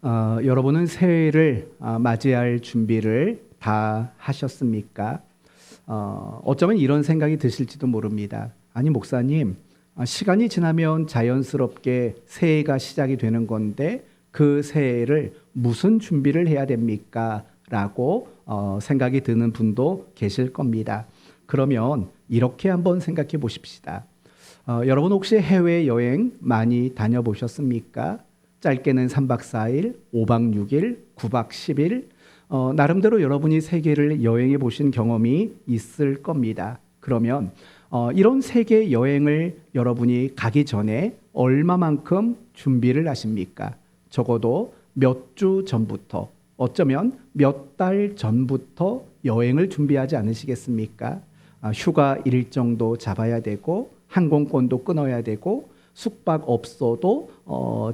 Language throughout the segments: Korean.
여러분은 새해를 맞이할 준비를 다 하셨습니까? 어쩌면 이런 생각이 드실지도 모릅니다. 아니 목사님, 시간이 지나면 자연스럽게 새해가 시작이 되는 건데 그 새해를 무슨 준비를 해야 됩니까? 라고 생각이 드는 분도 계실 겁니다. 그러면 이렇게 한번 생각해 보십시다. 여러분 혹시 해외여행 많이 다녀보셨습니까? 짧게는 3박 4일, 5박 6일, 9박 10일 나름대로 여러분이 세계를 여행해 보신 경험이 있을 겁니다. 그러면 이런 세계 여행을 여러분이 가기 전에 얼마만큼 준비를 하십니까? 적어도 몇 주 전부터, 어쩌면 몇 달 전부터 여행을 준비하지 않으시겠습니까? 휴가 일정도 잡아야 되고 항공권도 끊어야 되고 숙박 업소도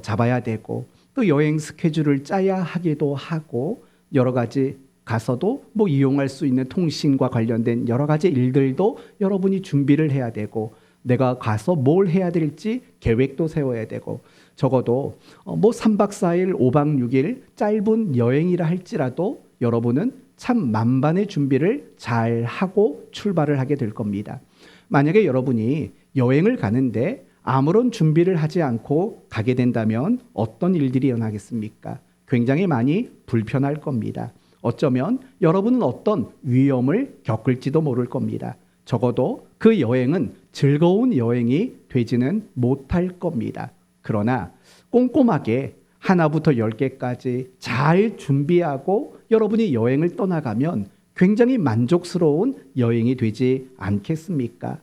잡아야 되고 또 여행 스케줄을 짜야 하기도 하고 여러 가지 가서도 이용할 수 있는 통신과 관련된 여러 가지 일들도 여러분이 준비를 해야 되고 내가 가서 뭘 해야 될지 계획도 세워야 되고 적어도 3박 4일, 5박 6일 짧은 여행이라 할지라도 여러분은 참 만반의 준비를 잘 하고 출발을 하게 될 겁니다. 만약에 여러분이 여행을 가는데 아무런 준비를 하지 않고 가게 된다면 어떤 일들이 일어나겠습니까? 굉장히 많이 불편할 겁니다. 어쩌면 여러분은 어떤 위험을 겪을지도 모를 겁니다. 적어도 그 여행은 즐거운 여행이 되지는 못할 겁니다. 그러나 꼼꼼하게 하나부터 10개까지 잘 준비하고 여러분이 여행을 떠나가면 굉장히 만족스러운 여행이 되지 않겠습니까?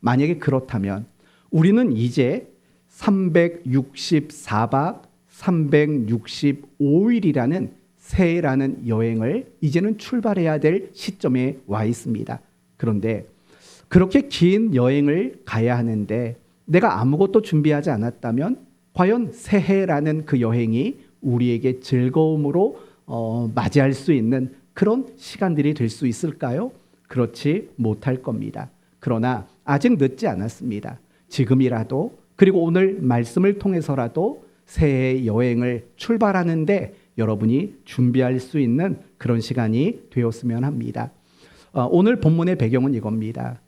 만약에 그렇다면 우리는 이제 364박 365일이라는 새해라는 여행을 이제는 출발해야 될 시점에 와 있습니다. 그런데 그렇게 긴 여행을 가야 하는데 내가 아무것도 준비하지 않았다면 과연 새해라는 그 여행이 우리에게 즐거움으로 맞이할 수 있는 그런 시간들이 될 수 있을까요? 그렇지 못할 겁니다. 그러나 아직 늦지 않았습니다. 지금이라도 그리고 오늘 말씀을 통해서라도 새해 여행을 출발하는데 여러분이 준비할 수 있는 그런 시간이 되었으면 합니다. 오늘 본문의 배경은 이겁니다.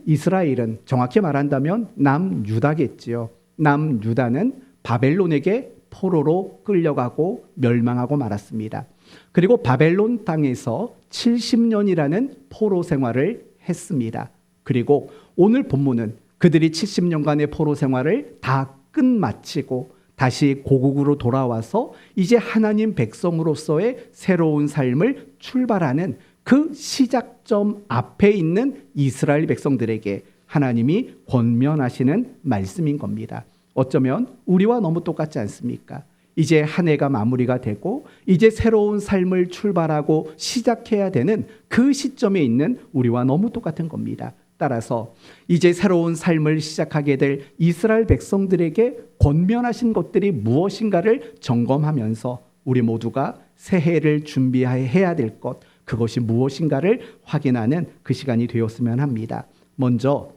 이스라엘은 정확히 말한다면 남유다겠지요. 남유다는 바벨론에게 포로로 끌려가고 멸망하고 말았습니다. 그리고 바벨론 땅에서 70년이라는 포로 생활을 했습니다. 그리고 오늘 본문은 그들이 70년간의 포로 생활을 다 끝마치고 다시 고국으로 돌아와서 이제 하나님 백성으로서의 새로운 삶을 출발하는 그 시작점 앞에 있는 이스라엘 백성들에게 하나님이 권면하시는 말씀인 겁니다. 어쩌면 우리와 너무 똑같지 않습니까? 이제 한 해가 마무리가 되고 이제 새로운 삶을 출발하고 시작해야 되는 그 시점에 있는 우리와 너무 똑같은 겁니다. 따라서 이제 새로운 삶을 시작하게 될 이스라엘 백성들에게 권면하신 것들이 무엇인가를 점검하면서 우리 모두가 새해를 준비해야 될 것, 그것이 무엇인가를 확인하는 그 시간이 되었으면 합니다. 먼저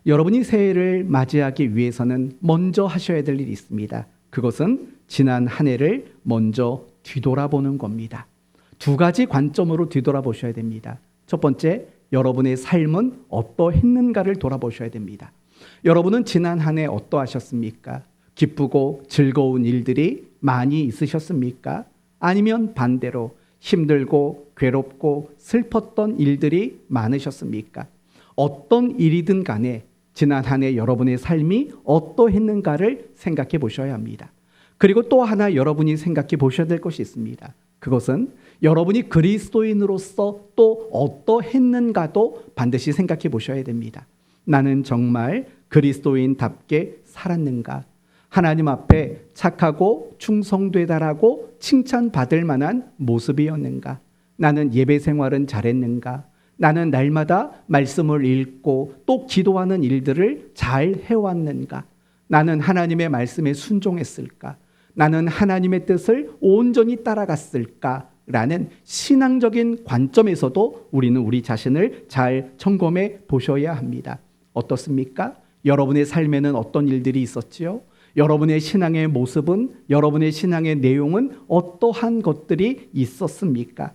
여러분이 새해를 맞이하기 위해서는 먼저 하셔야 될 일이 있습니다. 그것은 지난 한 해를 먼저 뒤돌아보는 겁니다. 두 가지 관점으로 뒤돌아보셔야 됩니다. 첫 번째, 여러분의 삶은 어떠했는가를 돌아보셔야 됩니다. 여러분은 지난 한 해 어떠하셨습니까? 기쁘고 즐거운 일들이 많이 있으셨습니까? 아니면 반대로 힘들고 괴롭고 슬펐던 일들이 많으셨습니까? 어떤 일이든 간에 지난 한 해 여러분의 삶이 어떠했는가를 생각해 보셔야 합니다. 그리고 또 하나 여러분이 생각해 보셔야 될 것이 있습니다. 그것은 여러분이 그리스도인으로서 또 어떠했는가도 반드시 생각해 보셔야 됩니다. 나는 정말 그리스도인답게 살았는가? 하나님 앞에 착하고 충성되다라고 칭찬받을 만한 모습이었는가? 나는 예배 생활은 잘했는가? 나는 날마다 말씀을 읽고 또 기도하는 일들을 잘 해왔는가? 나는 하나님의 말씀에 순종했을까? 나는 하나님의 뜻을 온전히 따라갔을까? 라는 신앙적인 관점에서도 우리는 우리 자신을 잘 점검해 보셔야 합니다. 어떻습니까? 여러분의 삶에는 어떤 일들이 있었지요? 여러분의 신앙의 모습은, 여러분의 신앙의 내용은 어떠한 것들이 있었습니까?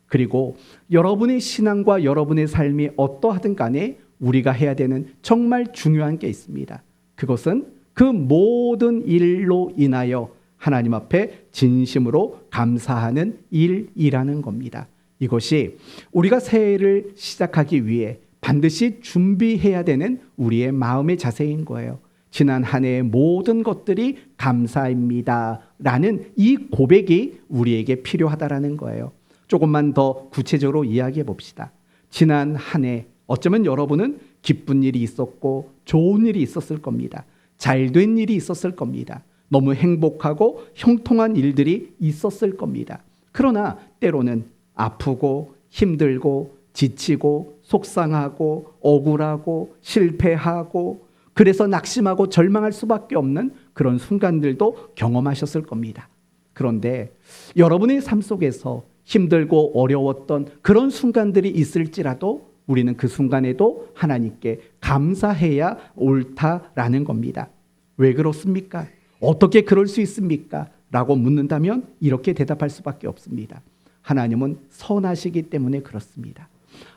그리고 여러분의 신앙과 여러분의 삶이 어떠하든 간에 우리가 해야 되는 정말 중요한 게 있습니다. 그것은 그 모든 일로 인하여 하나님 앞에 진심으로 감사하는 일이라는 겁니다. 이것이 우리가 새해를 시작하기 위해 반드시 준비해야 되는 우리의 마음의 자세인 거예요. 지난 한 해의 모든 것들이 감사입니다 라는 이 고백이 우리에게 필요하다라는 거예요. 조금만 더 구체적으로 이야기해 봅시다. 지난 한 해 어쩌면 여러분은 기쁜 일이 있었고 좋은 일이 있었을 겁니다. 잘된 일이 있었을 겁니다. 너무 행복하고 형통한 일들이 있었을 겁니다. 그러나 때로는 아프고 힘들고 지치고 속상하고 억울하고 실패하고 그래서 낙심하고 절망할 수밖에 없는 그런 순간들도 경험하셨을 겁니다. 그런데 여러분의 삶 속에서 힘들고 어려웠던 그런 순간들이 있을지라도 우리는 그 순간에도 하나님께 감사해야 옳다라는 겁니다. 왜 그렇습니까? 어떻게 그럴 수 있습니까? 라고 묻는다면 이렇게 대답할 수밖에 없습니다. 하나님은 선하시기 때문에 그렇습니다.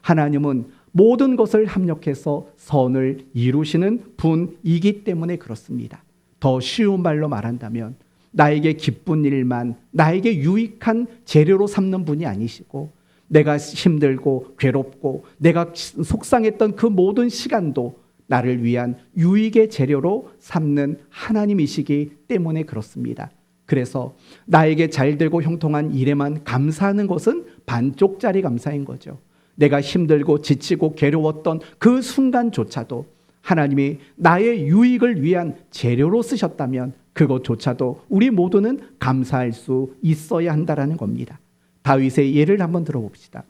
하나님은 모든 것을 합력해서 선을 이루시는 분이기 때문에 그렇습니다. 더 쉬운 말로 말한다면 나에게 기쁜 일만, 나에게 유익한 재료로 삼는 분이 아니시고 내가 힘들고 괴롭고 내가 속상했던 그 모든 시간도 나를 위한 유익의 재료로 삼는 하나님이시기 때문에 그렇습니다. 그래서 나에게 잘되고 형통한 일에만 감사하는 것은 반쪽짜리 감사인 거죠. 내가 힘들고 지치고 괴로웠던 그 순간조차도 하나님이 나의 유익을 위한 재료로 쓰셨다면 그것조차도 우리 모두는 감사할 수 있어야 한다라는 겁니다. 다윗의 예를 한번 들어봅시다.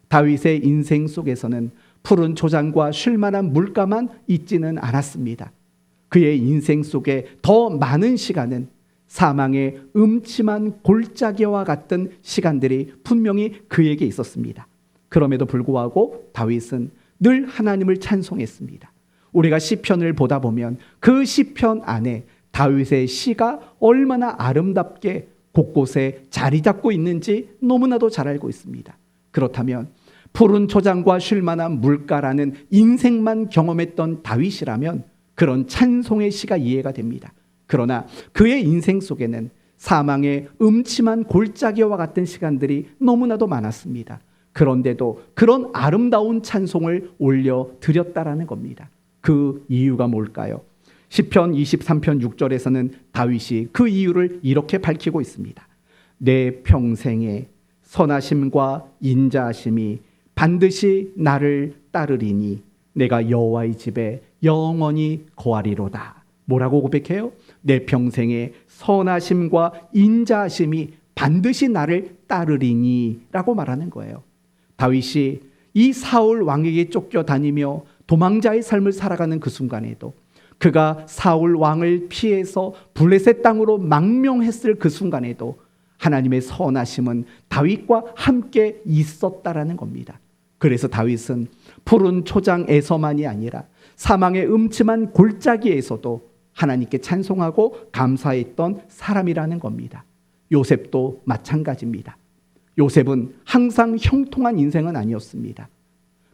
다윗의 인생 속에서는 푸른 초장과 쉴만한 물가만 있지는 않았습니다. 그의 인생 속에 더 많은 시간은 사망의 음침한 골짜기와 같은 시간들이 분명히 그에게 있었습니다. 그럼에도 불구하고 다윗은 늘 하나님을 찬송했습니다. 우리가 시편을 보다 보면 그 시편 안에 다윗의 시가 얼마나 아름답게 곳곳에 자리 잡고 있는지 너무나도 잘 알고 있습니다. 그렇다면 푸른 초장과 쉴만한 물가라는 인생만 경험했던 다윗이라면 그런 찬송의 시가 이해가 됩니다. 그러나 그의 인생 속에는 사망의 음침한 골짜기와 같은 시간들이 너무나도 많았습니다. 그런데도 그런 아름다운 찬송을 올려드렸다라는 겁니다. 그 이유가 뭘까요? 시편 23편 6절에서는 다윗이 그 이유를 이렇게 밝히고 있습니다. 내 평생에 선하심과 인자하심이 반드시 나를 따르리니 내가 여호와의 집에 영원히 거하리로다. 뭐라고 고백해요? 내 평생에 선하심과 인자하심이 반드시 나를 따르리니 라고 말하는 거예요. 다윗이 이 사울 왕에게 쫓겨다니며 도망자의 삶을 살아가는 그 순간에도 그가 사울 왕을 피해서 블레셋 땅으로 망명했을 그 순간에도 하나님의 선하심은 다윗과 함께 있었다라는 겁니다. 그래서 다윗은 푸른 초장에서만이 아니라 사망의 음침한 골짜기에서도 하나님께 찬송하고 감사했던 사람이라는 겁니다. 요셉도 마찬가지입니다. 요셉은 항상 형통한 인생은 아니었습니다.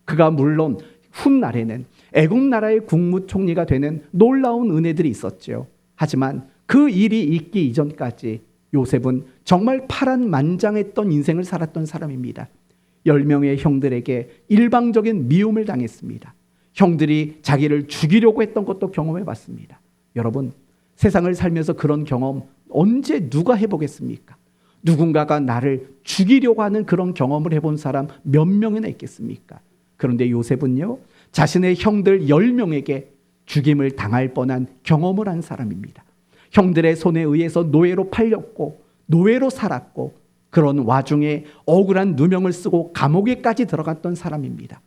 그가 물론 훗날에는 애굽 나라의 국무총리가 되는 놀라운 은혜들이 있었죠. 하지만 그 일이 있기 이전까지 요셉은 정말 파란만장했던 인생을 살았던 사람입니다. 10명의 형들에게 일방적인 미움을 당했습니다. 형들이 자기를 죽이려고 했던 것도 경험해 봤습니다. 여러분, 세상을 살면서 그런 경험 언제 누가 해보겠습니까? 누군가가 나를 죽이려고 하는 그런 경험을 해본 사람 몇 명이나 있겠습니까? 그런데 요셉은요, 자신의 형들 10명에게 죽임을 당할 뻔한 경험을 한 사람입니다. 형들의 손에 의해서 노예로 팔렸고 노예로 살았고 그런 와중에 억울한 누명을 쓰고 감옥에까지 들어갔던 사람입니다.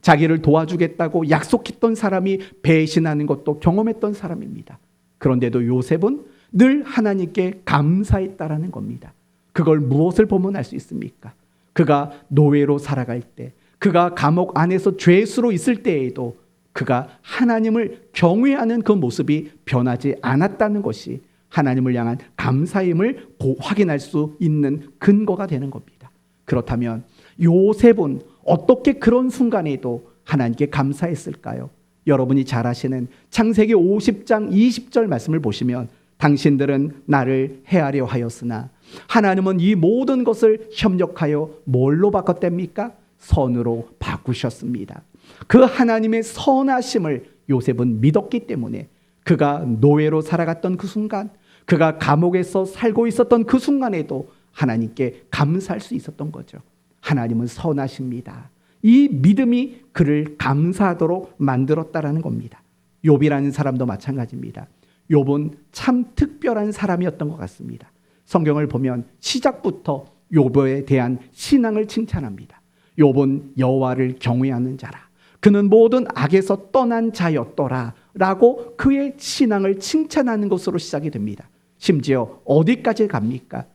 자기를 도와주겠다고 약속했던 사람이 배신하는 것도 경험했던 사람입니다. 그런데도 요셉은 늘 하나님께 감사했다라는 겁니다. 그걸 무엇을 보면 알 수 있습니까? 그가 노예로 살아갈 때, 그가 감옥 안에서 죄수로 있을 때에도 그가 하나님을 경외하는 그 모습이 변하지 않았다는 것이 하나님을 향한 감사임을 확인할 수 있는 근거가 되는 겁니다. 그렇다면 요셉은 어떻게 그런 순간에도 하나님께 감사했을까요? 여러분이 잘 아시는 창세기 50장 20절 말씀을 보시면 당신들은 나를 해하려 하였으나 하나님은 이 모든 것을 협력하여 뭘로 바꿨답니까? 선으로 바꾸셨습니다. 그 하나님의 선하심을 요셉은 믿었기 때문에 그가 노예로 살아갔던 그 순간, 그가 감옥에서 살고 있었던 그 순간에도 하나님께 감사할 수 있었던 거죠. 하나님은 선하십니다. 이 믿음이 그를 감사하도록 만들었다라는 겁니다. 욥이라는 사람도 마찬가지입니다. 욥은 참 특별한 사람이었던 것 같습니다. 성경을 보면 시작부터 욥에 대한 신앙을 칭찬합니다. 욥은 여호와를 경외하는 자라. 그는 모든 악에서 떠난 자였더라 라고 그의 신앙을 칭찬하는 것으로 시작이 됩니다. 심지어 어디까지 갑니까?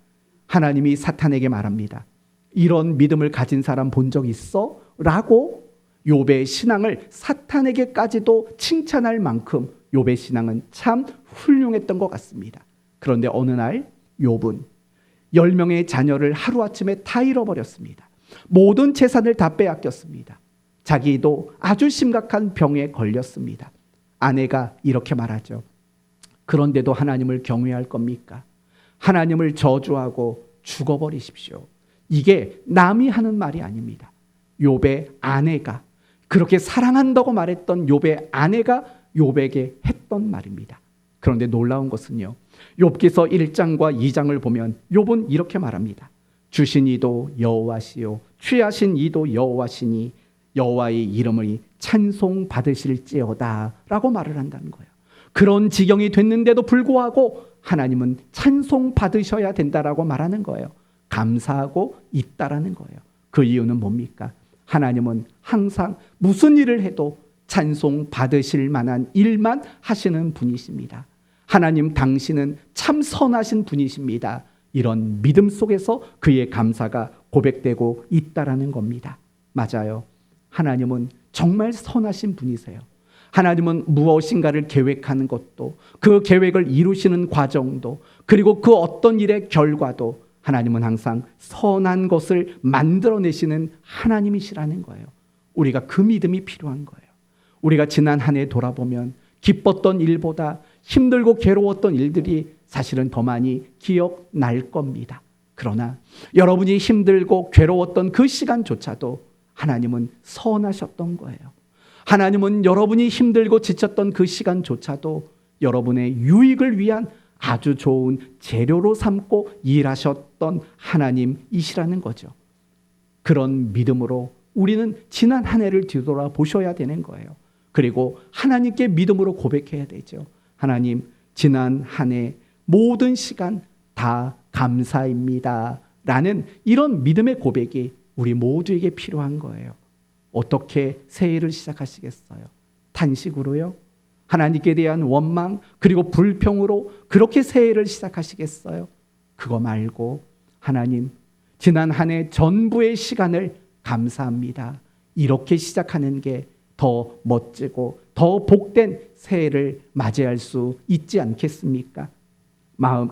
하나님이 사탄에게 말합니다. 이런 믿음을 가진 사람 본 적 있어? 라고 욥의 신앙을 사탄에게까지도 칭찬할 만큼 욥의 신앙은 참 훌륭했던 것 같습니다. 그런데 어느 날 욥은 10명의 자녀를 하루아침에 다 잃어버렸습니다. 모든 재산을 다 빼앗겼습니다. 자기도 아주 심각한 병에 걸렸습니다. 아내가 이렇게 말하죠. 그런데도 하나님을 경외할 겁니까? 하나님을 저주하고 죽어버리십시오. 이게 남이 하는 말이 아닙니다. 욥의 아내가, 그렇게 사랑한다고 말했던 욥의 아내가 욥에게 했던 말입니다. 그런데 놀라운 것은요, 욥기서 1장과 2장을 보면 욥은 이렇게 말합니다. 주신 이도 여호와시요 취하신 이도 여호와시니 여호와의 이름을 찬송 받으실지어다 라고 말을 한다는 거예요. 그런 지경이 됐는데도 불구하고 하나님은 찬송 받으셔야 된다라고 말하는 거예요. 감사하고 있다라는 거예요. 그 이유는 뭡니까? 하나님은 항상 무슨 일을 해도 찬송 받으실 만한 일만 하시는 분이십니다. 하나님 당신은 참 선하신 분이십니다. 이런 믿음 속에서 그의 감사가 고백되고 있다라는 겁니다. 맞아요. 하나님은 정말 선하신 분이세요. 하나님은 무엇인가를 계획하는 것도, 그 계획을 이루시는 과정도, 그리고 그 어떤 일의 결과도 하나님은 항상 선한 것을 만들어내시는 하나님이시라는 거예요. 우리가 그 믿음이 필요한 거예요. 우리가 지난 한 해 돌아보면 기뻤던 일보다 힘들고 괴로웠던 일들이 사실은 더 많이 기억날 겁니다. 그러나 여러분이 힘들고 괴로웠던 그 시간조차도 하나님은 선하셨던 거예요. 하나님은 여러분이 힘들고 지쳤던 그 시간조차도 여러분의 유익을 위한 아주 좋은 재료로 삼고 일하셨던 하나님이시라는 거죠. 그런 믿음으로 우리는 지난 한 해를 뒤돌아보셔야 되는 거예요. 그리고 하나님께 믿음으로 고백해야 되죠. 하나님, 지난 한 해 모든 시간 다 감사입니다 라는 이런 믿음의 고백이 우리 모두에게 필요한 거예요. 어떻게 새해를 시작하시겠어요? 탄식으로요? 하나님께 대한 원망 그리고 불평으로 그렇게 새해를 시작하시겠어요? 그거 말고 하나님, 지난 한 해 전부의 시간을 감사합니다. 이렇게 시작하는 게 더 멋지고 더 복된 새해를 맞이할 수 있지 않겠습니까?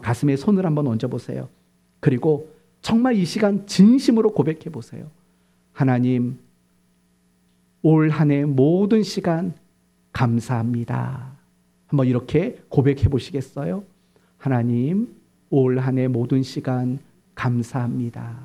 가슴에 손을 한번 얹어보세요. 그리고 정말 이 시간 진심으로 고백해 보세요. 하나님, 올 한 해 모든 시간 감사합니다. 한번 이렇게 고백해 보시겠어요? 하나님, 올 한 해 모든 시간 감사합니다.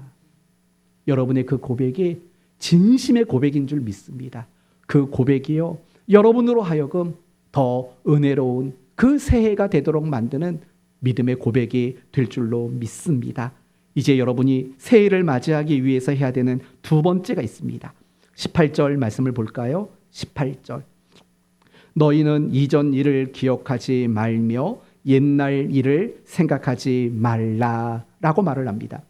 여러분의 그 고백이 진심의 고백인 줄 믿습니다. 그 고백이요, 여러분으로 하여금 더 은혜로운 그 새해가 되도록 만드는 믿음의 고백이 될 줄로 믿습니다. 이제 여러분이 새해를 맞이하기 위해서 해야 되는 두 번째가 있습니다. 18절 말씀을 볼까요? 18절. 너희는 이전 일을 기억하지 말며 옛날 일을 생각하지 말라라고 말을 합니다.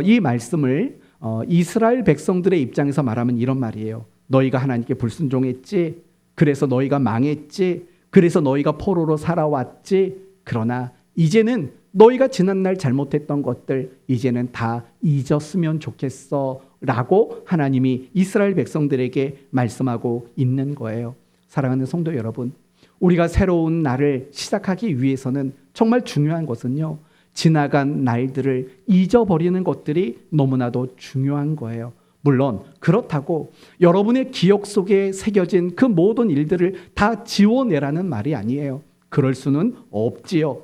이 말씀을 이스라엘 백성들의 입장에서 말하면 이런 말이에요. 너희가 하나님께 불순종했지, 그래서 너희가 망했지, 그래서 너희가 포로로 살아왔지. 그러나 이제는 너희가 지난날 잘못했던 것들 이제는 다 잊었으면 좋겠어 라고 하나님이 이스라엘 백성들에게 말씀하고 있는 거예요. 사랑하는 성도 여러분, 우리가 새로운 날을 시작하기 위해서는 정말 중요한 것은요, 지나간 날들을 잊어버리는 것들이 너무나도 중요한 거예요. 물론 그렇다고 여러분의 기억 속에 새겨진 그 모든 일들을 다 지워내라는 말이 아니에요. 그럴 수는 없지요.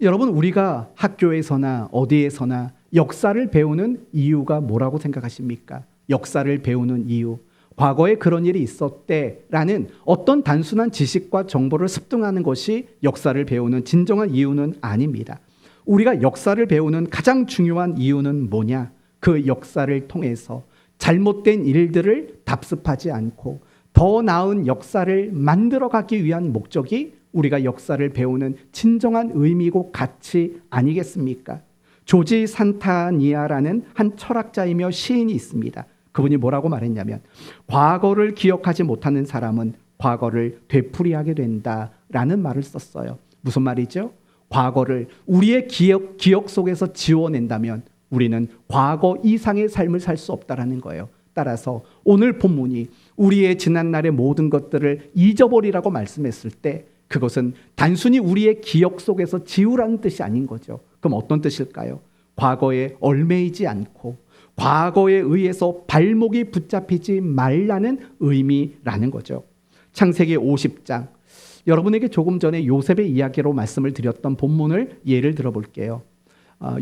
여러분, 우리가 학교에서나 어디에서나 역사를 배우는 이유가 뭐라고 생각하십니까? 역사를 배우는 이유, 과거에 그런 일이 있었대라는 어떤 단순한 지식과 정보를 습득하는 것이 역사를 배우는 진정한 이유는 아닙니다. 우리가 역사를 배우는 가장 중요한 이유는 뭐냐? 그 역사를 통해서 잘못된 일들을 답습하지 않고 더 나은 역사를 만들어가기 위한 목적이 우리가 역사를 배우는 진정한 의미고 가치 아니겠습니까? 조지 산타니아라는 한 철학자이며 시인이 있습니다. 그분이 뭐라고 말했냐면, 과거를 기억하지 못하는 사람은 과거를 되풀이하게 된다라는 말을 썼어요. 무슨 말이죠? 과거를 우리의 기억 속에서 지워낸다면 우리는 과거 이상의 삶을 살 수 없다라는 거예요. 따라서 오늘 본문이 우리의 지난날의 모든 것들을 잊어버리라고 말씀했을 때 그것은 단순히 우리의 기억 속에서 지우라는 뜻이 아닌 거죠. 그럼 어떤 뜻일까요? 과거에 얽매이지 않고 과거에 의해서 발목이 붙잡히지 말라는 의미라는 거죠. 창세기 50장, 여러분에게 조금 전에 요셉의 이야기로 말씀을 드렸던 본문을 예를 들어볼게요.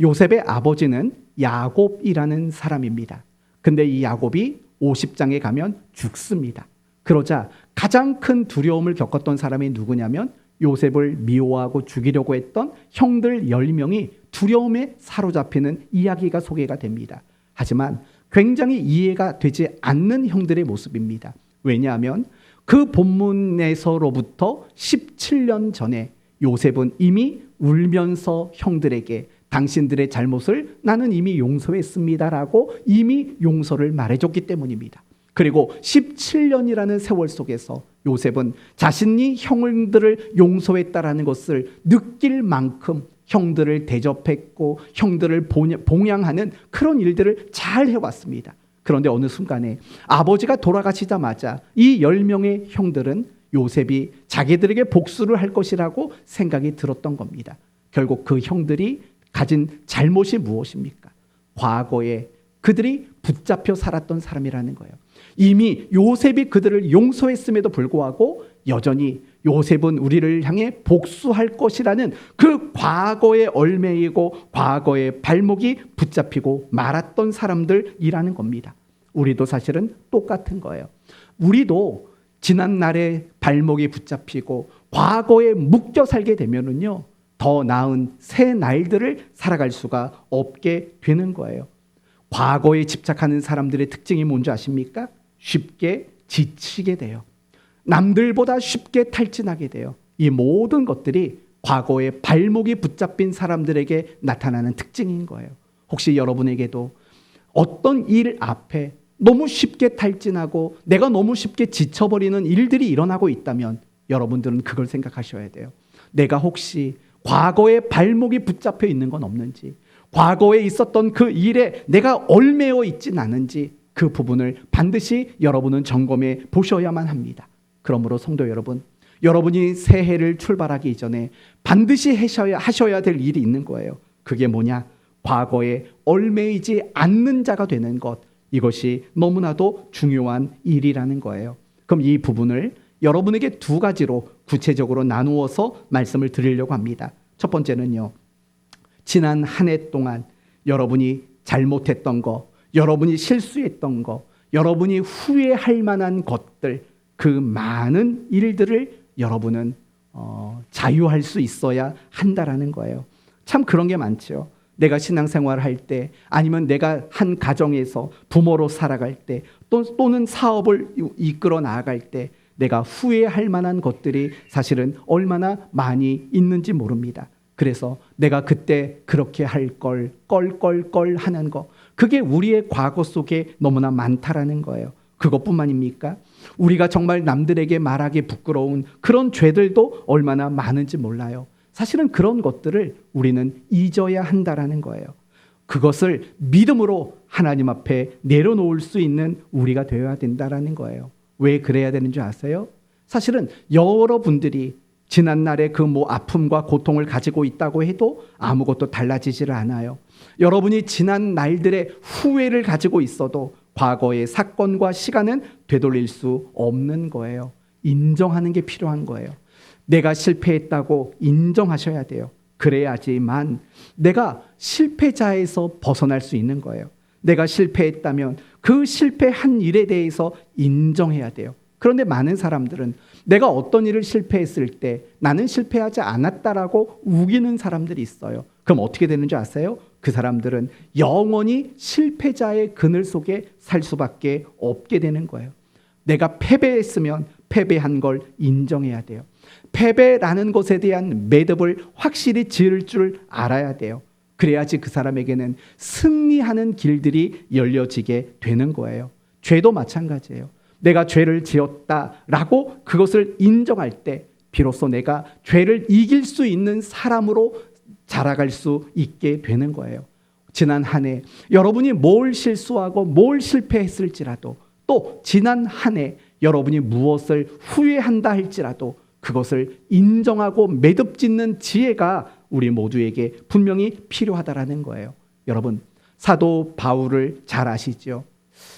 요셉의 아버지는 야곱이라는 사람입니다. 근데 이 야곱이 50장에 가면 죽습니다. 그러자 가장 큰 두려움을 겪었던 사람이 누구냐면 요셉을 미워하고 죽이려고 했던 형들 10명이 두려움에 사로잡히는 이야기가 소개가 됩니다. 하지만 굉장히 이해가 되지 않는 형들의 모습입니다. 왜냐하면 그 본문에서로부터 17년 전에 요셉은 이미 울면서 형들에게 당신들의 잘못을 나는 이미 용서했습니다라고 이미 용서를 말해줬기 때문입니다. 그리고 17년이라는 세월 속에서 요셉은 자신이 형들을 용서했다라는 것을 느낄 만큼 형들을 대접했고 형들을 봉양하는 그런 일들을 잘 해왔습니다. 그런데 어느 순간에 아버지가 돌아가시자마자 이 10명의 형들은 요셉이 자기들에게 복수를 할 것이라고 생각이 들었던 겁니다. 결국 그 형들이 가진 잘못이 무엇입니까? 과거에 그들이 붙잡혀 살았던 사람이라는 거예요. 이미 요셉이 그들을 용서했음에도 불구하고 여전히 요셉은 우리를 향해 복수할 것이라는 그 과거의 얽매이고 과거의 발목이 붙잡히고 말았던 사람들이라는 겁니다. 우리도 사실은 똑같은 거예요. 우리도 지난날의 발목이 붙잡히고 과거에 묶여 살게 되면은요, 더 나은 새 날들을 살아갈 수가 없게 되는 거예요. 과거에 집착하는 사람들의 특징이 뭔지 아십니까? 쉽게 지치게 돼요. 남들보다 쉽게 탈진하게 돼요. 이 모든 것들이 과거에 발목이 붙잡힌 사람들에게 나타나는 특징인 거예요. 혹시 여러분에게도 어떤 일 앞에 너무 쉽게 탈진하고 내가 너무 쉽게 지쳐버리는 일들이 일어나고 있다면 여러분들은 그걸 생각하셔야 돼요. 내가 혹시 과거에 발목이 붙잡혀 있는 건 없는지, 과거에 있었던 그 일에 내가 얽매여 있진 않은지 그 부분을 반드시 여러분은 점검해 보셔야만 합니다. 그러므로 성도 여러분, 여러분이 새해를 출발하기 이전에 반드시 하셔야 될 일이 있는 거예요. 그게 뭐냐? 과거에 얽매이지 않는 자가 되는 것. 이것이 너무나도 중요한 일이라는 거예요. 그럼 이 부분을 여러분에게 두 가지로 구체적으로 나누어서 말씀을 드리려고 합니다. 첫 번째는요, 지난 한 해 동안 여러분이 잘못했던 거, 여러분이 실수했던 거, 여러분이 후회할 만한 것들, 그 많은 일들을 여러분은 자유할 수 있어야 한다라는 거예요. 참 그런 게 많죠. 내가 신앙생활을 할 때, 아니면 내가 한 가정에서 부모로 살아갈 때, 또는 사업을 이끌어 나아갈 때 내가 후회할 만한 것들이 사실은 얼마나 많이 있는지 모릅니다. 그래서 내가 그때 그렇게 할 걸, 껄껄껄 하는 거, 그게 우리의 과거 속에 너무나 많다라는 거예요. 그것뿐만입니까? 우리가 정말 남들에게 말하기 부끄러운 그런 죄들도 얼마나 많은지 몰라요. 사실은 그런 것들을 우리는 잊어야 한다라는 거예요. 그것을 믿음으로 하나님 앞에 내려놓을 수 있는 우리가 되어야 된다라는 거예요. 왜 그래야 되는 줄 아세요? 사실은 여러분들이 지난날의 그 아픔과 고통을 가지고 있다고 해도 아무것도 달라지지를 않아요. 여러분이 지난 날들의 후회를 가지고 있어도 과거의 사건과 시간은 되돌릴 수 없는 거예요. 인정하는 게 필요한 거예요. 내가 실패했다고 인정하셔야 돼요. 그래야지만 내가 실패자에서 벗어날 수 있는 거예요. 내가 실패했다면 그 실패한 일에 대해서 인정해야 돼요. 그런데 많은 사람들은 내가 어떤 일을 실패했을 때 나는 실패하지 않았다라고 우기는 사람들이 있어요. 그럼 어떻게 되는 줄 아세요? 그 사람들은 영원히 실패자의 그늘 속에 살 수밖에 없게 되는 거예요. 내가 패배했으면 패배한 걸 인정해야 돼요. 패배라는 것에 대한 매듭을 확실히 지을 줄 알아야 돼요. 그래야지 그 사람에게는 승리하는 길들이 열려지게 되는 거예요. 죄도 마찬가지예요. 내가 죄를 지었다라고 그것을 인정할 때 비로소 내가 죄를 이길 수 있는 사람으로 자라갈 수 있게 되는 거예요. 지난 한 해 여러분이 뭘 실수하고 뭘 실패했을지라도, 또 지난 한 해 여러분이 무엇을 후회한다 할지라도 그것을 인정하고 매듭짓는 지혜가 우리 모두에게 분명히 필요하다라는 거예요. 여러분, 사도 바울을 잘 아시죠?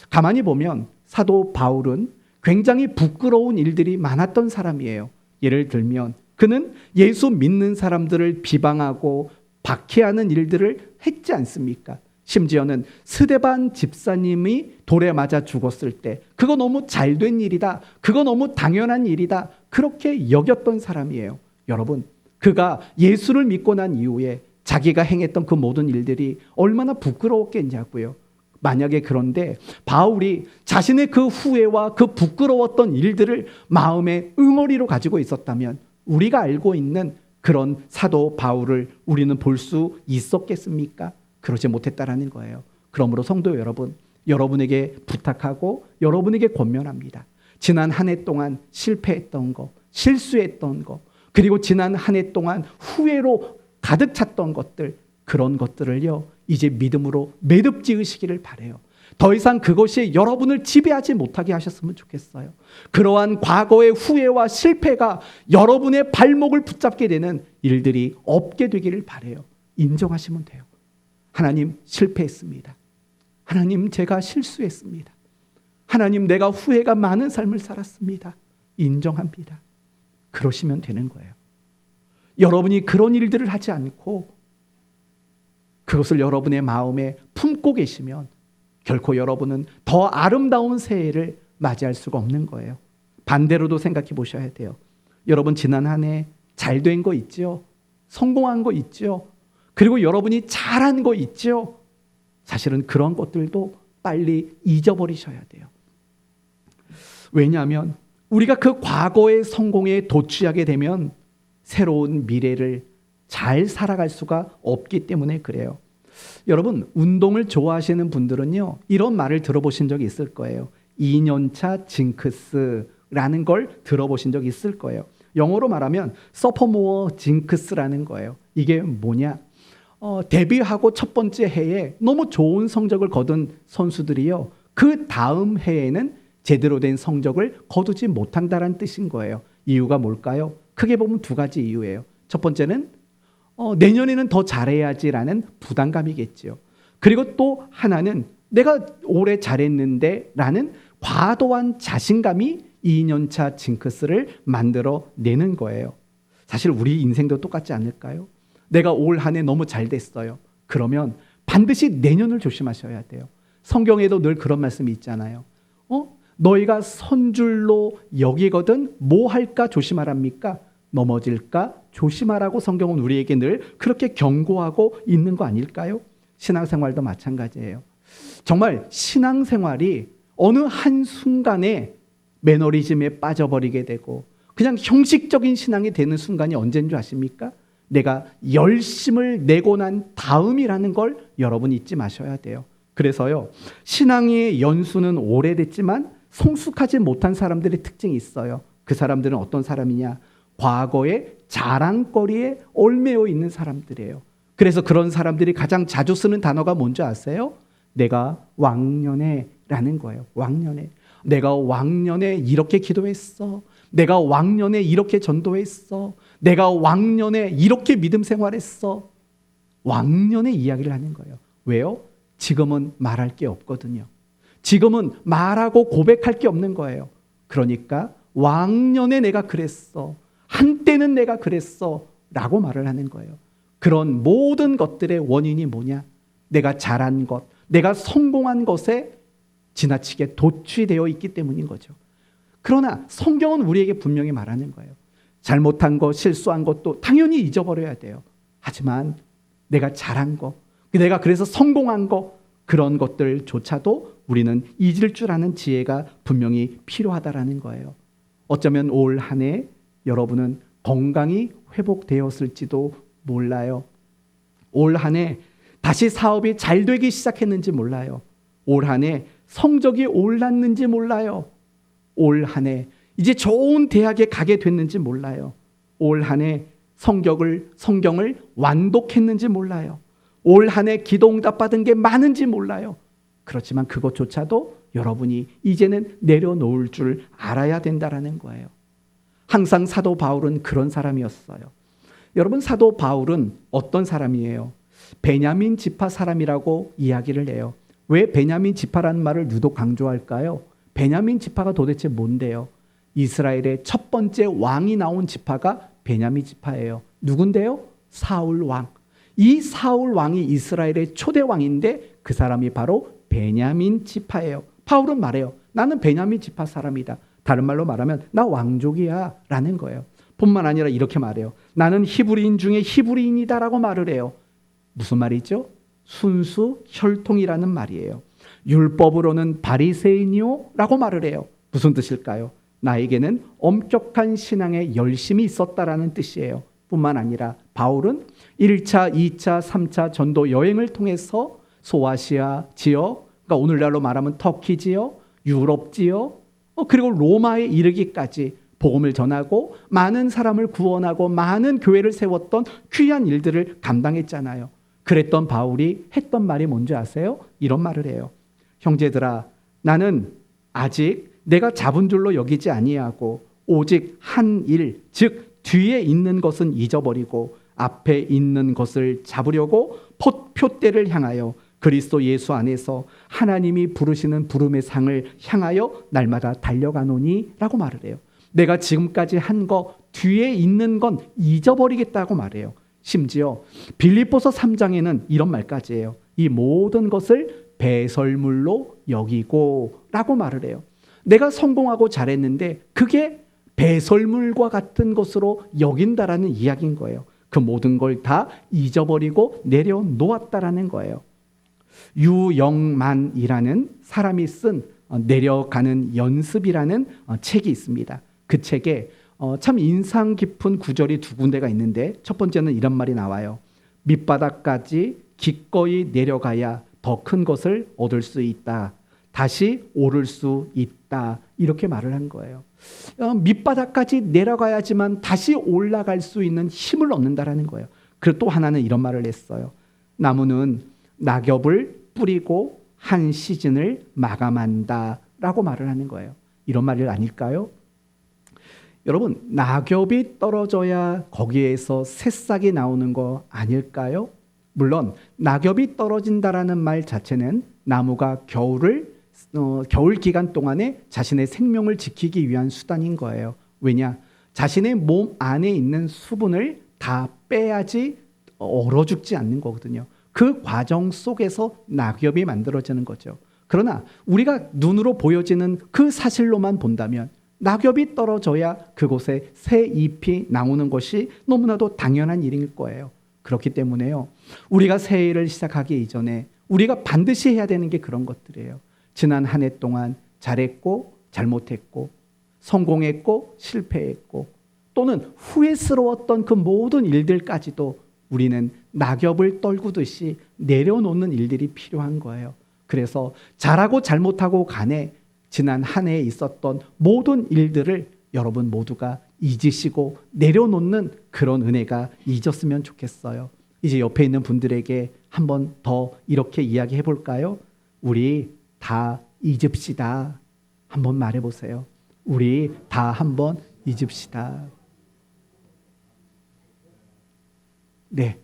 가만히 보면 사도 바울은 굉장히 부끄러운 일들이 많았던 사람이에요. 예를 들면 그는 예수 믿는 사람들을 비방하고 박해하는 일들을 했지 않습니까? 심지어는 스데반 집사님이 돌에 맞아 죽었을 때 그거 너무 잘된 일이다, 그거 너무 당연한 일이다, 그렇게 여겼던 사람이에요. 여러분, 그가 예수를 믿고 난 이후에 자기가 행했던 그 모든 일들이 얼마나 부끄러웠겠냐고요. 만약에 그런데 바울이 자신의 그 후회와 그 부끄러웠던 일들을 마음의 응어리로 가지고 있었다면 우리가 알고 있는 그런 사도 바울을 우리는 볼 수 있었겠습니까? 그러지 못했다라는 거예요. 그러므로 성도 여러분, 여러분에게 부탁하고 여러분에게 권면합니다. 지난 한 해 동안 실패했던 거, 실수했던 거, 그리고 지난 한 해 동안 후회로 가득 찼던 것들, 그런 것들을요 이제 믿음으로 매듭 지으시기를 바라요. 더 이상 그것이 여러분을 지배하지 못하게 하셨으면 좋겠어요. 그러한 과거의 후회와 실패가 여러분의 발목을 붙잡게 되는 일들이 없게 되기를 바라요. 인정하시면 돼요. 하나님, 실패했습니다. 하나님, 제가 실수했습니다. 하나님, 내가 후회가 많은 삶을 살았습니다. 인정합니다. 그러시면 되는 거예요. 여러분이 그런 일들을 하지 않고 그것을 여러분의 마음에 품고 계시면 결코 여러분은 더 아름다운 새해를 맞이할 수가 없는 거예요. 반대로도 생각해 보셔야 돼요. 여러분, 지난 한 해 잘된 거 있죠? 성공한 거 있죠? 그리고 여러분이 잘한 거 있죠? 사실은 그런 것들도 빨리 잊어버리셔야 돼요. 왜냐하면 우리가 그 과거의 성공에 도취하게 되면 새로운 미래를 잘 살아갈 수가 없기 때문에 그래요. 여러분, 운동을 좋아하시는 분들은요 이런 말을 들어보신 적이 있을 거예요. 2년차 징크스라는 걸 들어보신 적이 있을 거예요. 영어로 말하면 서퍼모어 징크스라는 거예요. 이게 뭐냐? 데뷔하고 첫 번째 해에 너무 좋은 성적을 거둔 선수들이요 그 다음 해에는 제대로 된 성적을 거두지 못한다는 뜻인 거예요. 이유가 뭘까요? 크게 보면 두 가지 이유예요. 첫 번째는 내년에는 더 잘해야지라는 부담감이겠죠. 그리고 또 하나는 내가 올해 잘했는데 라는 과도한 자신감이 2년차 징크스를 만들어내는 거예요. 사실 우리 인생도 똑같지 않을까요? 내가 올 한 해 너무 잘 됐어요. 그러면 반드시 내년을 조심하셔야 돼요. 성경에도 늘 그런 말씀이 있잖아요. 너희가 선줄로 여기거든 뭐 할까 조심하랍니까? 넘어질까 조심하라고 성경은 우리에게 늘 그렇게 경고하고 있는 거 아닐까요? 신앙생활도 마찬가지예요. 정말 신앙생활이 어느 한순간에 매너리즘에 빠져버리게 되고 그냥 형식적인 신앙이 되는 순간이 언제인 줄 아십니까? 내가 열심을 내고 난 다음이라는 걸 여러분 잊지 마셔야 돼요. 그래서요, 신앙의 연수는 오래됐지만 성숙하지 못한 사람들의 특징이 있어요. 그 사람들은 어떤 사람이냐? 과거의 자랑거리에 얽매여 있는 사람들이에요. 그래서 그런 사람들이 가장 자주 쓰는 단어가 뭔지 아세요? 내가 왕년에라는 거예요. 왕년에. 내가 왕년에 이렇게 기도했어. 내가 왕년에 이렇게 전도했어. 내가 왕년에 이렇게 믿음 생활했어. 왕년의 이야기를 하는 거예요. 왜요? 지금은 말할 게 없거든요. 지금은 말하고 고백할 게 없는 거예요. 그러니까 왕년에 내가 그랬어. 한때는 내가 그랬어. 라고 말을 하는 거예요. 그런 모든 것들의 원인이 뭐냐? 내가 잘한 것, 내가 성공한 것에 지나치게 도취되어 있기 때문인 거죠. 그러나 성경은 우리에게 분명히 말하는 거예요. 잘못한 것, 실수한 것도 당연히 잊어버려야 돼요. 하지만 내가 잘한 것, 내가 그래서 성공한 것, 그런 것들조차도 우리는 잊을 줄 아는 지혜가 분명히 필요하다라는 거예요. 어쩌면 올 한 해 여러분은 건강이 회복되었을지도 몰라요. 올 한 해 다시 사업이 잘 되기 시작했는지 몰라요. 올 한 해 성적이 올랐는지 몰라요. 올 한 해 이제 좋은 대학에 가게 됐는지 몰라요. 올 한 해 성경을 완독했는지 몰라요. 올 한 해 기도 응답 받은 게 많은지 몰라요. 그렇지만 그것조차도 여러분이 이제는 내려놓을 줄 알아야 된다라는 거예요. 항상 사도 바울은 그런 사람이었어요. 여러분, 사도 바울은 어떤 사람이에요? 베냐민 지파 사람이라고 이야기를 해요. 왜 베냐민 지파라는 말을 유독 강조할까요? 베냐민 지파가 도대체 뭔데요? 이스라엘의 첫 번째 왕이 나온 지파가 베냐민 지파예요. 누군데요? 사울 왕. 이 사울 왕이 이스라엘의 초대 왕인데 그 사람이 바로 베냐민 지파예요. 바울은 말해요. 나는 베냐민 지파 사람이다. 다른 말로 말하면 나 왕족이야 라는 거예요. 뿐만 아니라 이렇게 말해요. 나는 히브리인 중에 히브리인이다 라고 말을 해요. 무슨 말이죠? 순수 혈통이라는 말이에요. 율법으로는 바리새인이요 라고 말을 해요. 무슨 뜻일까요? 나에게는 엄격한 신앙에 열심이 있었다라는 뜻이에요. 뿐만 아니라 바울은 1차, 2차, 3차 전도 여행을 통해서 소아시아 지역, 그러니까 오늘날로 말하면 터키 지역, 유럽 지역, 그리고 로마에 이르기까지 복음을 전하고 많은 사람을 구원하고 많은 교회를 세웠던 귀한 일들을 감당했잖아요. 그랬던 바울이 했던 말이 뭔지 아세요? 이런 말을 해요. 형제들아, 나는 아직 내가 잡은 줄로 여기지 아니하고 오직 한 일, 즉 뒤에 있는 것은 잊어버리고 앞에 있는 것을 잡으려고 표대를 향하여 그리스도 예수 안에서 하나님이 부르시는 부름의 상을 향하여 날마다 달려가노니 라고 말을 해요. 내가 지금까지 한 거 뒤에 있는 건 잊어버리겠다고 말해요. 심지어 빌립보서 3장에는 이런 말까지 해요. 이 모든 것을 배설물로 여기고 라고 말을 해요. 내가 성공하고 잘했는데 그게 배설물과 같은 것으로 여긴다라는 이야기인 거예요. 그 모든 걸 다 잊어버리고 내려놓았다라는 거예요. 유영만이라는 사람이 쓴 내려가는 연습이라는 책이 있습니다. 그 책에 참 인상 깊은 구절이 두 군데가 있는데 첫 번째는 이런 말이 나와요. 밑바닥까지 기꺼이 내려가야 더 큰 것을 얻을 수 있다. 다시 오를 수 있다. 이렇게 말을 한 거예요. 밑바닥까지 내려가야지만 다시 올라갈 수 있는 힘을 얻는다라는 거예요. 그리고 또 하나는 이런 말을 했어요. 나무는 낙엽을 뿌리고 한 시즌을 마감한다라고 말을 하는 거예요. 이런 말이 아닐까요? 여러분, 낙엽이 떨어져야 거기에서 새싹이 나오는 거 아닐까요? 물론 낙엽이 떨어진다라는 말 자체는 나무가 겨울 기간 동안에 자신의 생명을 지키기 위한 수단인 거예요. 왜냐? 자신의 몸 안에 있는 수분을 다 빼야지 얼어 죽지 않는 거거든요. 그 과정 속에서 낙엽이 만들어지는 거죠. 그러나 우리가 눈으로 보여지는 그 사실로만 본다면 낙엽이 떨어져야 그곳에 새 잎이 나오는 것이 너무나도 당연한 일일 거예요. 그렇기 때문에요. 우리가 새해를 시작하기 이전에 우리가 반드시 해야 되는 게 그런 것들이에요. 지난 한 해 동안 잘했고 잘못했고 성공했고 실패했고 또는 후회스러웠던 그 모든 일들까지도 우리는 낙엽을 떨구듯이 내려놓는 일들이 필요한 거예요. 그래서 잘하고 잘못하고 간에 지난 한 해에 있었던 모든 일들을 여러분 모두가 잊으시고 내려놓는 그런 은혜가 있었으면 좋겠어요. 이제 옆에 있는 분들에게 한 번 더 이렇게 이야기해 볼까요? 우리 다 잊읍시다. 한번 말해보세요. 우리 다 한번 잊읍시다. 네,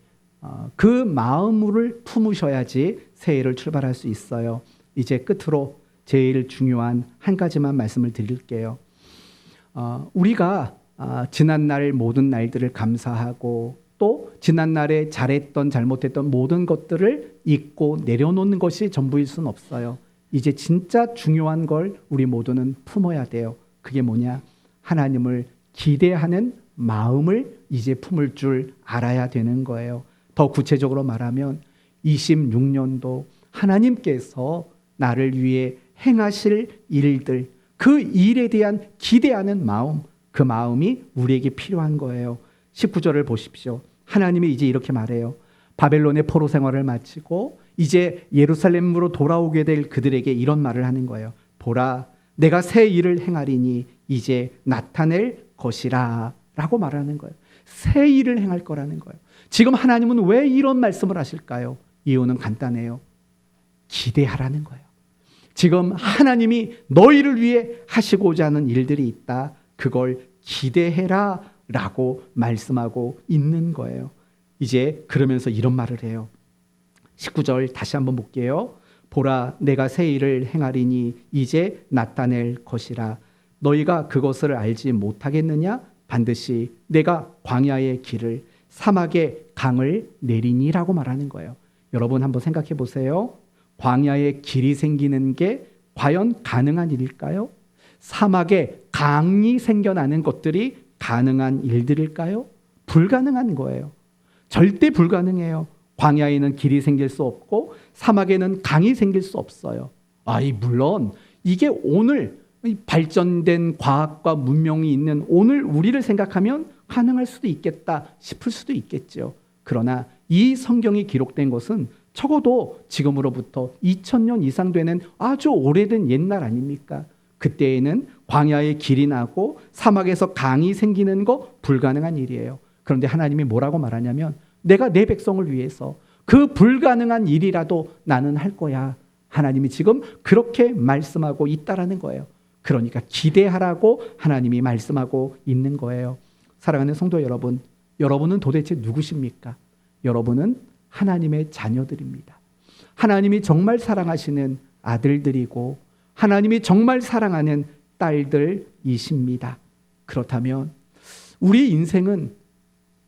그 마음을 품으셔야지 새해를 출발할 수 있어요. 이제 끝으로 제일 중요한 한 가지만 말씀을 드릴게요. 우리가 지난날 모든 날들을 감사하고 또 지난날에 잘했던 잘못했던 모든 것들을 잊고 내려놓는 것이 전부일 수는 없어요. 이제 진짜 중요한 걸 우리 모두는 품어야 돼요. 그게 뭐냐? 하나님을 기대하는 마음을 이제 품을 줄 알아야 되는 거예요. 더 구체적으로 말하면 26년도 하나님께서 나를 위해 행하실 일들, 그 일에 대한 기대하는 마음, 그 마음이 우리에게 필요한 거예요. 19절을 보십시오. 하나님이 이제 이렇게 말해요. 바벨론의 포로 생활을 마치고 이제 예루살렘으로 돌아오게 될 그들에게 이런 말을 하는 거예요. 보라, 내가 새 일을 행하리니 이제 나타낼 것이라 라고 말하는 거예요. 새 일을 행할 거라는 거예요. 지금 하나님은 왜 이런 말씀을 하실까요? 이유는 간단해요. 기대하라는 거예요. 지금 하나님이 너희를 위해 하시고자 하는 일들이 있다. 그걸 기대해라 라고 말씀하고 있는 거예요. 이제 그러면서 이런 말을 해요. 19절 다시 한번 볼게요. 보라, 내가 새 일을 행하리니 이제 나타낼 것이라. 너희가 그것을 알지 못하겠느냐? 반드시 내가 광야의 길을 사막의 강을 내리니라고 말하는 거예요. 여러분 한번 생각해 보세요. 광야의 길이 생기는 게 과연 가능한 일일까요? 사막에 강이 생겨나는 것들이 가능한 일들일까요? 불가능한 거예요. 절대 불가능해요. 광야에는 길이 생길 수 없고 사막에는 강이 생길 수 없어요. 물론 이게 오늘 발전된 과학과 문명이 있는 오늘 우리를 생각하면 가능할 수도 있겠다 싶을 수도 있겠죠. 그러나 이 성경이 기록된 것은 적어도 지금으로부터 2000년 이상 되는 아주 오래된 옛날 아닙니까? 그때에는 광야에 길이 나고 사막에서 강이 생기는 거 불가능한 일이에요. 그런데 하나님이 뭐라고 말하냐면 내가 내 백성을 위해서 그 불가능한 일이라도 나는 할 거야. 하나님이 지금 그렇게 말씀하고 있다라는 거예요. 그러니까 기대하라고 하나님이 말씀하고 있는 거예요. 사랑하는 성도 여러분, 여러분은 도대체 누구십니까? 여러분은 하나님의 자녀들입니다. 하나님이 정말 사랑하시는 아들들이고 하나님이 정말 사랑하는 딸들이십니다. 그렇다면 우리 인생은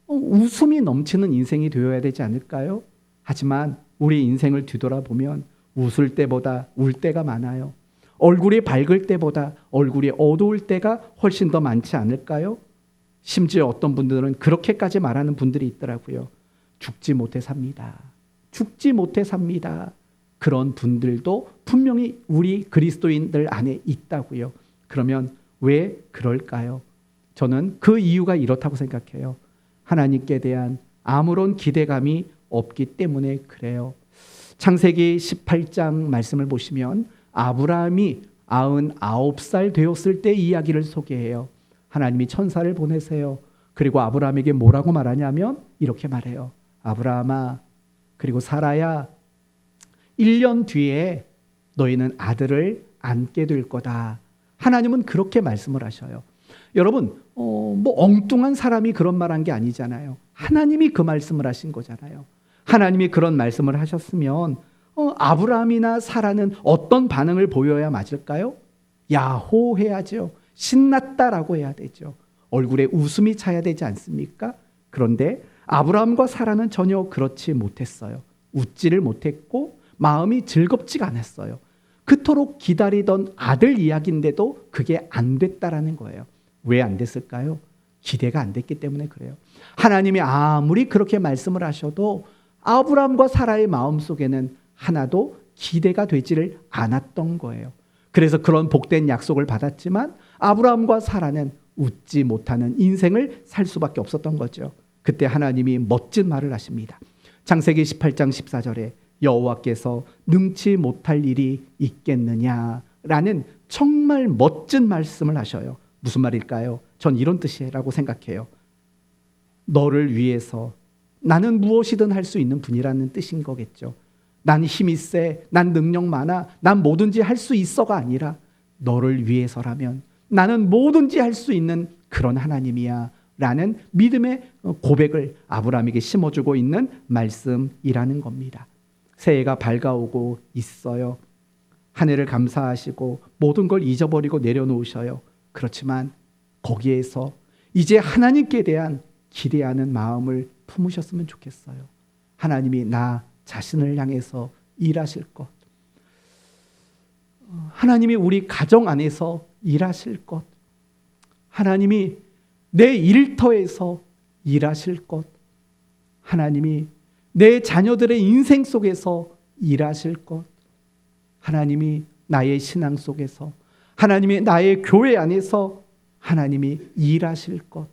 웃음이 넘치는 인생이 되어야 되지 않을까요? 하지만 우리 인생을 뒤돌아보면 웃을 때보다 울 때가 많아요. 얼굴이 밝을 때보다 얼굴이 어두울 때가 훨씬 더 많지 않을까요? 심지어 어떤 분들은 그렇게까지 말하는 분들이 있더라고요. 죽지 못해 삽니다. 죽지 못해 삽니다. 그런 분들도 분명히 우리 그리스도인들 안에 있다고요. 그러면 왜 그럴까요? 저는 그 이유가 이렇다고 생각해요. 하나님께 대한 아무런 기대감이 없기 때문에 그래요. 창세기 18장 말씀을 보시면 아브라함이 99살 되었을 때 이야기를 소개해요. 하나님이 천사를 보내세요. 그리고 아브라함에게 뭐라고 말하냐면 이렇게 말해요. 아브라함아, 그리고 사라야, 1년 뒤에 너희는 아들을 안게 될 거다. 하나님은 그렇게 말씀을 하셔요. 여러분, 엉뚱한 사람이 그런 말한 게 아니잖아요. 하나님이 그 말씀을 하신 거잖아요. 하나님이 그런 말씀을 하셨으면 아브라함이나 사라는 어떤 반응을 보여야 맞을까요? 야호 해야죠. 신났다라고 해야 되죠. 얼굴에 웃음이 차야 되지 않습니까? 그런데 아브라함과 사라는 전혀 그렇지 못했어요. 웃지를 못했고 마음이 즐겁지가 않았어요. 그토록 기다리던 아들 이야기인데도 그게 안 됐다라는 거예요. 왜 안 됐을까요? 기대가 안 됐기 때문에 그래요. 하나님이 아무리 그렇게 말씀을 하셔도 아브라함과 사라의 마음속에는 하나도 기대가 되지를 않았던 거예요. 그래서 그런 복된 약속을 받았지만 아브라함과 사라는 웃지 못하는 인생을 살 수밖에 없었던 거죠. 그때 하나님이 멋진 말을 하십니다. 창세기 18장 14절에 여호와께서 능치 못할 일이 있겠느냐라는 정말 멋진 말씀을 하셔요. 무슨 말일까요? 전 이런 뜻이라고 생각해요. 너를 위해서 나는 무엇이든 할 수 있는 분이라는 뜻인 거겠죠. 난 힘이 세, 난 능력 많아, 난 뭐든지 할 수 있어가 아니라 너를 위해서라면 나는 뭐든지 할 수 있는 그런 하나님이야 라는 믿음의 고백을 아브라함에게 심어주고 있는 말씀이라는 겁니다. 새해가 밝아오고 있어요. 한 해를 감사하시고 모든 걸 잊어버리고 내려놓으셔요. 그렇지만 거기에서 이제 하나님께 대한 기대하는 마음을 품으셨으면 좋겠어요. 하나님이 나 자신을 향해서 일하실 것, 하나님이 우리 가정 안에서 일하실 것, 하나님이 내 일터에서 일하실 것, 하나님이 내 자녀들의 인생 속에서 일하실 것, 하나님이 나의 신앙 속에서, 하나님이 나의 교회 안에서 하나님이 일하실 것,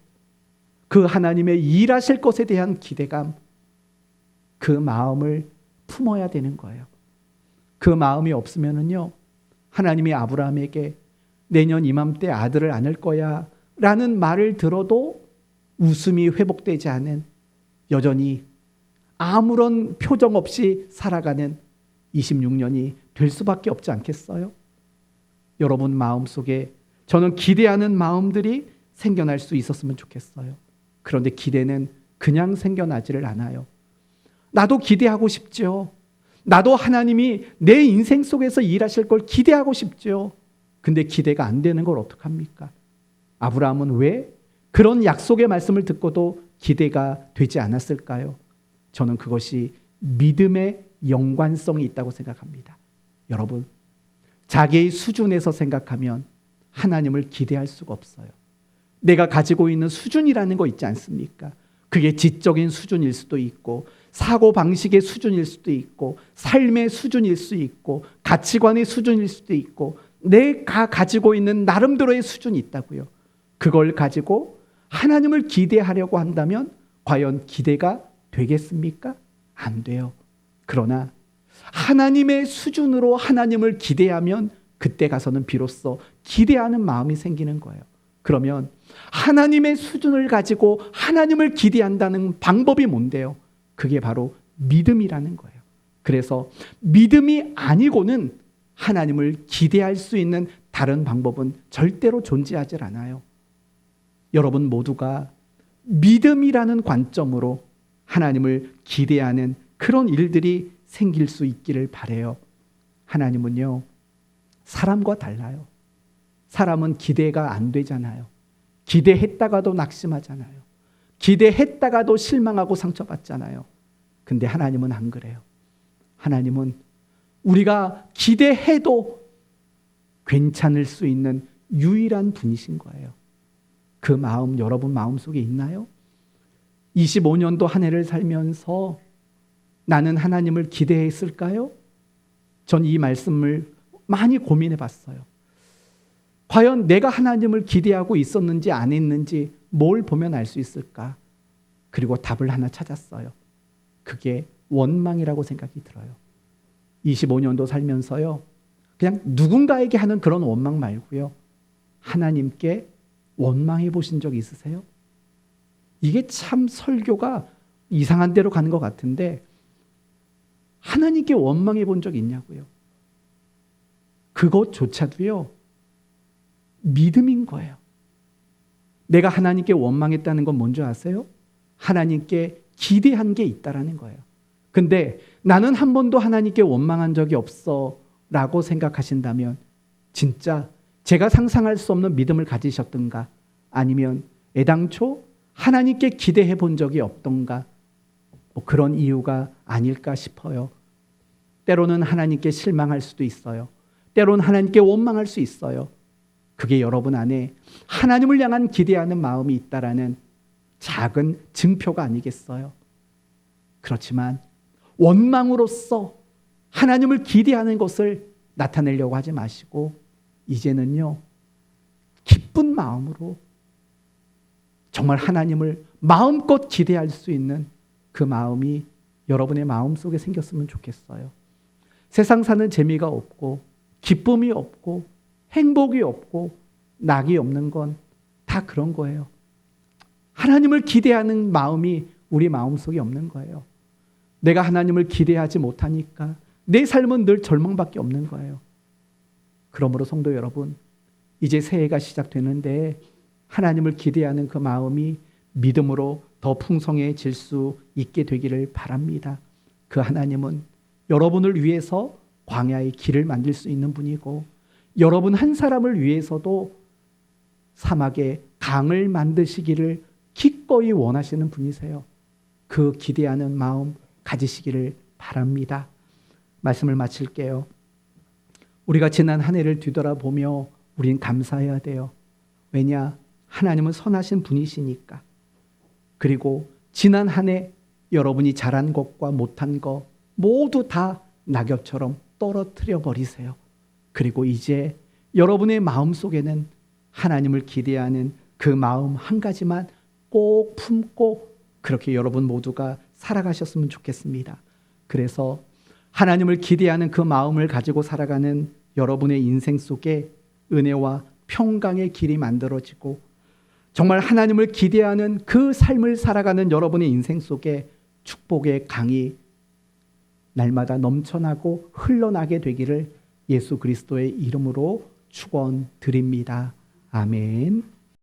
그 하나님의 일하실 것에 대한 기대감, 그 마음을 품어야 되는 거예요. 그 마음이 없으면은요, 하나님이 아브라함에게 내년 이맘때 아들을 안을 거야 라는 말을 들어도 웃음이 회복되지 않은, 여전히 아무런 표정 없이 살아가는 26년이 될 수밖에 없지 않겠어요? 여러분 마음속에 저는 기대하는 마음들이 생겨날 수 있었으면 좋겠어요. 그런데 기대는 그냥 생겨나지를 않아요. 나도 기대하고 싶죠. 나도 하나님이 내 인생 속에서 일하실 걸 기대하고 싶죠. 근데 기대가 안 되는 걸 어떡합니까? 아브라함은 왜 그런 약속의 말씀을 듣고도 기대가 되지 않았을까요? 저는 그것이 믿음의 연관성이 있다고 생각합니다. 여러분, 자기의 수준에서 생각하면 하나님을 기대할 수가 없어요. 내가 가지고 있는 수준이라는 거 있지 않습니까? 그게 지적인 수준일 수도 있고, 사고방식의 수준일 수도 있고, 삶의 수준일 수 있고, 가치관의 수준일 수도 있고, 내가 가지고 있는 나름대로의 수준이 있다고요. 그걸 가지고 하나님을 기대하려고 한다면 과연 기대가 되겠습니까? 안 돼요. 그러나 하나님의 수준으로 하나님을 기대하면 그때 가서는 비로소 기대하는 마음이 생기는 거예요. 그러면 하나님의 수준을 가지고 하나님을 기대한다는 방법이 뭔데요? 그게 바로 믿음이라는 거예요. 그래서 믿음이 아니고는 하나님을 기대할 수 있는 다른 방법은 절대로 존재하지 않아요. 여러분 모두가 믿음이라는 관점으로 하나님을 기대하는 그런 일들이 생길 수 있기를 바라요. 하나님은요, 사람과 달라요. 사람은 기대가 안 되잖아요. 기대했다가도 낙심하잖아요. 기대했다가도 실망하고 상처받잖아요. 근데 하나님은 안 그래요. 하나님은 우리가 기대해도 괜찮을 수 있는 유일한 분이신 거예요. 그 마음 여러분 마음속에 있나요? 25년도 한 해를 살면서 나는 하나님을 기대했을까요? 전 이 말씀을 많이 고민해 봤어요. 과연 내가 하나님을 기대하고 있었는지 안 했는지 뭘 보면 알 수 있을까? 그리고 답을 하나 찾았어요. 그게 원망이라고 생각이 들어요. 25년도 살면서요, 그냥 누군가에게 하는 그런 원망 말고요, 하나님께 원망해 보신 적 있으세요? 이게 참 설교가 이상한 데로 가는 것 같은데 하나님께 원망해 본 적 있냐고요? 그것조차도요, 믿음인 거예요. 내가 하나님께 원망했다는 건 뭔지 아세요? 하나님께 기대한 게 있다라는 거예요. 근데 나는 한 번도 하나님께 원망한 적이 없어 라고 생각하신다면 진짜 제가 상상할 수 없는 믿음을 가지셨던가, 아니면 애당초 하나님께 기대해 본 적이 없던가, 뭐 그런 이유가 아닐까 싶어요. 때로는 하나님께 실망할 수도 있어요. 때로는 하나님께 원망할 수 있어요. 그게 여러분 안에 하나님을 향한 기대하는 마음이 있다라는 작은 증표가 아니겠어요? 그렇지만 원망으로써 하나님을 기대하는 것을 나타내려고 하지 마시고 이제는요, 기쁜 마음으로 정말 하나님을 마음껏 기대할 수 있는 그 마음이 여러분의 마음속에 생겼으면 좋겠어요. 세상 사는 재미가 없고 기쁨이 없고 행복이 없고 낙이 없는 건 다 그런 거예요. 하나님을 기대하는 마음이 우리 마음속에 없는 거예요. 내가 하나님을 기대하지 못하니까 내 삶은 늘 절망밖에 없는 거예요. 그러므로 성도 여러분, 이제 새해가 시작되는데 하나님을 기대하는 그 마음이 믿음으로 더 풍성해질 수 있게 되기를 바랍니다. 그 하나님은 여러분을 위해서 광야의 길을 만들 수 있는 분이고, 여러분 한 사람을 위해서도 사막에 강을 만드시기를 기꺼이 원하시는 분이세요. 그 기대하는 마음 가지시기를 바랍니다. 말씀을 마칠게요. 우리가 지난 한 해를 뒤돌아보며 우린 감사해야 돼요. 왜냐? 하나님은 선하신 분이시니까. 그리고 지난 한 해 여러분이 잘한 것과 못한 것 모두 다 낙엽처럼 떨어뜨려 버리세요. 그리고 이제 여러분의 마음속에는 하나님을 기대하는 그 마음 한 가지만 꼭 품고 그렇게 여러분 모두가 살아가셨으면 좋겠습니다. 그래서 하나님을 기대하는 그 마음을 가지고 살아가는 여러분의 인생 속에 은혜와 평강의 길이 만들어지고, 정말 하나님을 기대하는 그 삶을 살아가는 여러분의 인생 속에 축복의 강이 날마다 넘쳐나고 흘러나게 되기를 예수 그리스도의 이름으로 축원드립니다. 아멘.